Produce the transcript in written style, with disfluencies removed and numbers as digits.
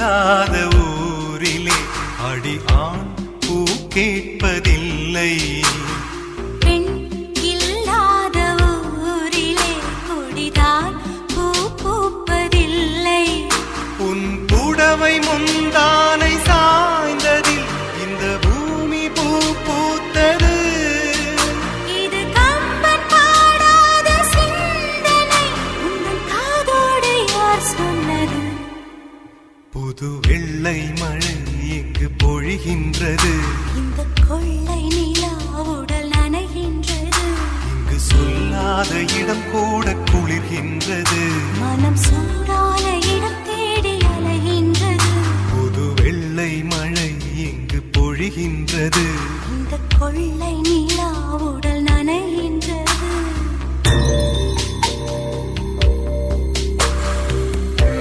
இல்லாத ஊரிலே அடி ஆண் பூ கேட்பதில்லை. பெண் இல்லாத ஊரிலே கொடிதான் பூ பூப்பதில்லை. உன் புடவை முந்தானை சாய்ந்ததில் இந்த பூமி பூ பூத்தது. இது கம்பன் பாடாத சிந்தனை, உங்கள் காதோடு யார் சொன்னது? புது வெள்ளை மழை இங்கு பொழிகின்றது. இந்த கொள்ளை நிலா உடல் நனைகின்றது. இங்கு சொல்லாத இடம் கூட குளிர்கின்றது. மனம் சூடான